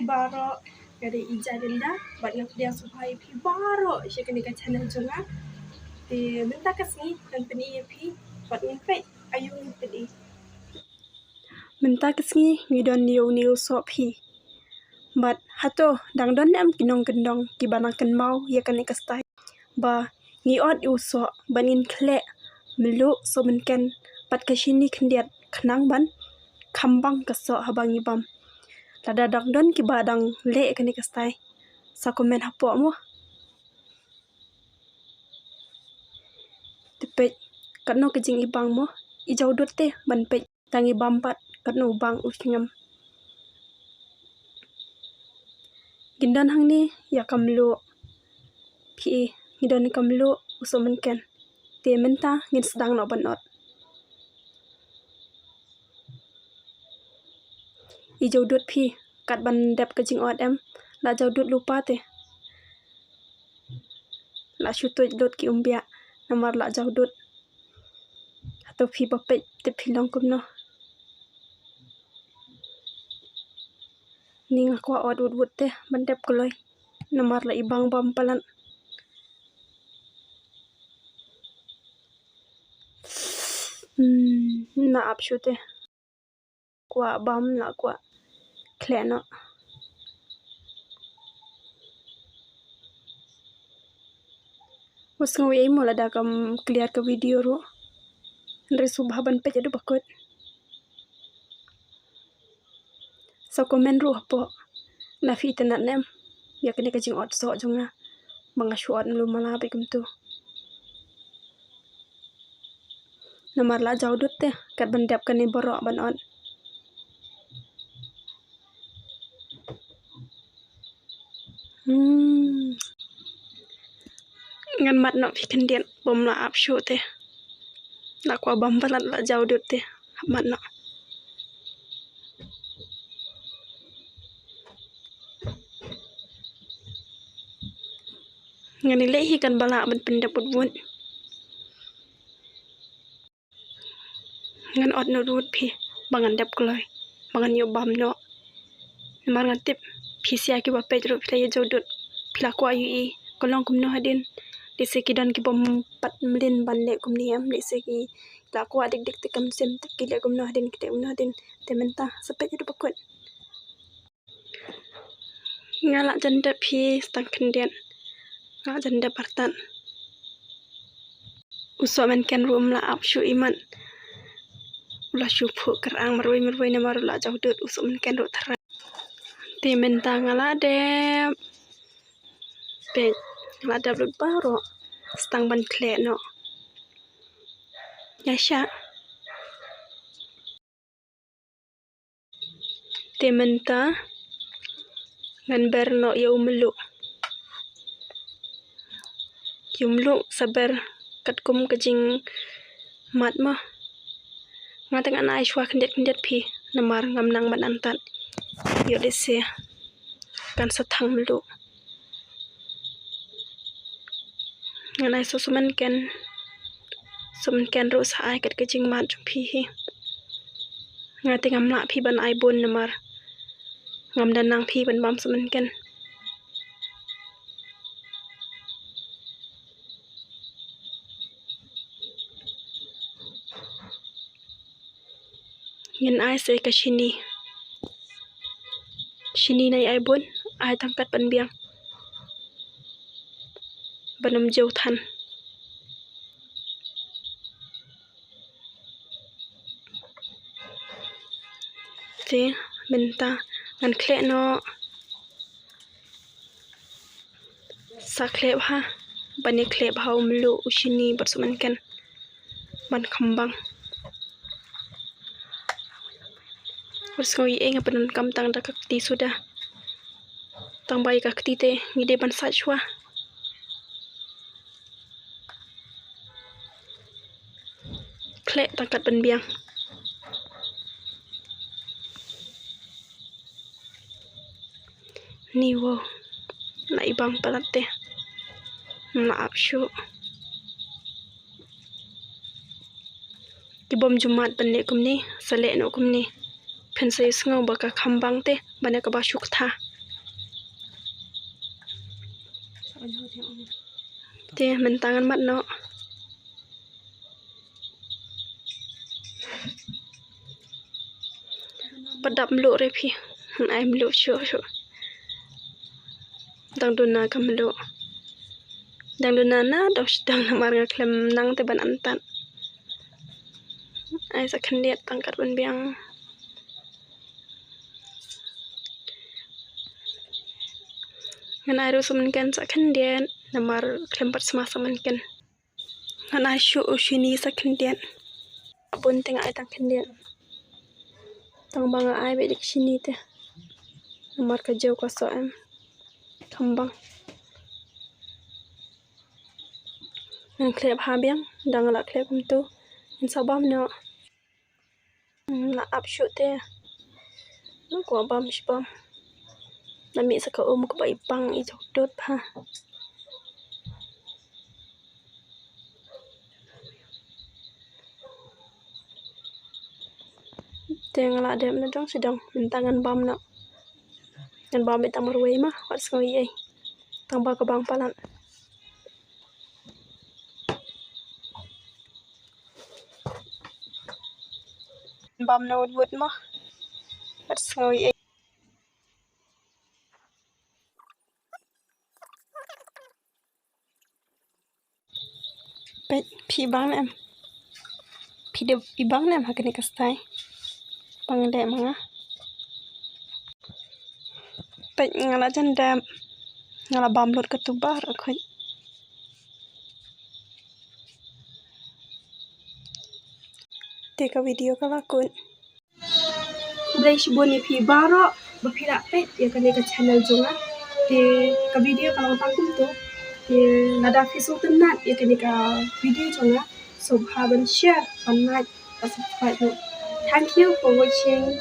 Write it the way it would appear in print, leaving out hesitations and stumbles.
Pibaro dari Ijarinda banyak dia supaya Pibaro siya kani ka channel jonga di minta kasih dan peni pi buat ngipet ayu ngipet minta kasih ngidon niu so pi but hato dang don am kinong kendong kibanakan mau ya kani ka style ba ngiot uso banin kle melu so menken pat kasini kendiat kenang ban kambang kaso habang ibam lada dang don kibadang le kani ka style sa komen hapo mo tepet katno kejing ibang mo ijau dot te ban pet tangi bampat katno bang usngam gindan hang ni ya kamlu pi ngidon kamlu usomen ken te menta ngin sedang no banot ijau dot pi kat ban dep kejing ot em la jau dot lupa te la syutoj dot ki umbia namar la jau dot atau pi bapet te pilong kumno ni ngakwa ot wut te bandep koloi namar la ibang bam palan na apshu te kwa bam la kwa kleno usngo ye mo la da kam clear ka video ro ndre subha ban pe jadu bakot so komen ro po na fi tenat nem ya kene kajing ot so jonga manga shuat lu mala be kumtu namar la jau dut te kat ban dep kani borok ban on ngan mat no fi kendian bom la ap shu te la kwa bam balat la jau dut te mat no ngani le hi kan bala ban pendap bun ngan ot no rut phi bangan dep kloi bangan yo bam no namar ngatip phi sia ki ba pej ro phi jau dut phila ko ayu i kolong kum no hadin dise ki dan ki bom pat mlin ban le kum ni am dise ki la ko adik dik te kam sem te ki le kum no hadin ki te no hadin te menta sepet itu bakut ngala janda phi stang kendian ngala janda partan uso men ken room la ap shu iman ula shu phu kerang maroi na maru la jau dut uso men ken ro thara te menta ngala de pe ngala de blut baro stang ban kle no yasha te menta ngan berno yumlu sabar katkum kejing mat ma ngateng anai shwa kendet phi namar ngam nang ban antat yo dese kan sathang mlu nganai so sumen ken ro sai kat kejing mat phi hi ngateng amla phi ban ai bon namar ngam dan nang phi ban bam sumen ken ngin ai se ka shini nai ai bon ai tangkat ban biang banam jau than te menta ngan khle no sa khle ha bani khle bhau mlu ushini barsuman ken ban khambang Uskoi eng panan kam tang da kakti sudah tang bai kakti te ngide ban sa chwa kle tangkat ban biang ni wo na ibang palate na apshu ki bom jumat ban le kumni sale no kumni pen sai sngo baka khambang te bana ka ba shuk tha Teh mentangan mat no. Padap meluk repi. Ai meluk syuk. Dang duna ka meluk. Dang duna na dong sedang namar ngaklem nang te ban antan. Ai sakendiat tangkat ban biang. Ngan ai rusum kan sakendiat namar klempat semasa menken. Ngan ai syuk ushini sakendiat. Pun tengah ai tangkendiat. Tang banga ai be dik sini teh. Namar ka jauh ka soem. Kambang. Ngan klep habiang dang la klep tu. Ngan sabam no. La ap syuk teh. Nang ko bam shbam. Nami saka ko ba ipang I jokdot ha. Teng la dem na dong sedang bentangan bam no. Ngan bam betang marway mah wat skoi ai. Tang ba ka bang palan. Bam no wut mah. Wat skoi ai. Pet pi bang em. Pi de ibang em hakene kastai. Bang de manga. Pet ngala jandam. Ngala bam lot ketubar akhoi. Teka video ka lakun. Blai shibun ni pi baro bapira pet ya kane ka channel jonga. Te ka video kalau tangkum tu te nada Facebook tenat ya kane ka video jonga. So have and share and like and subscribe. Thank you for watching.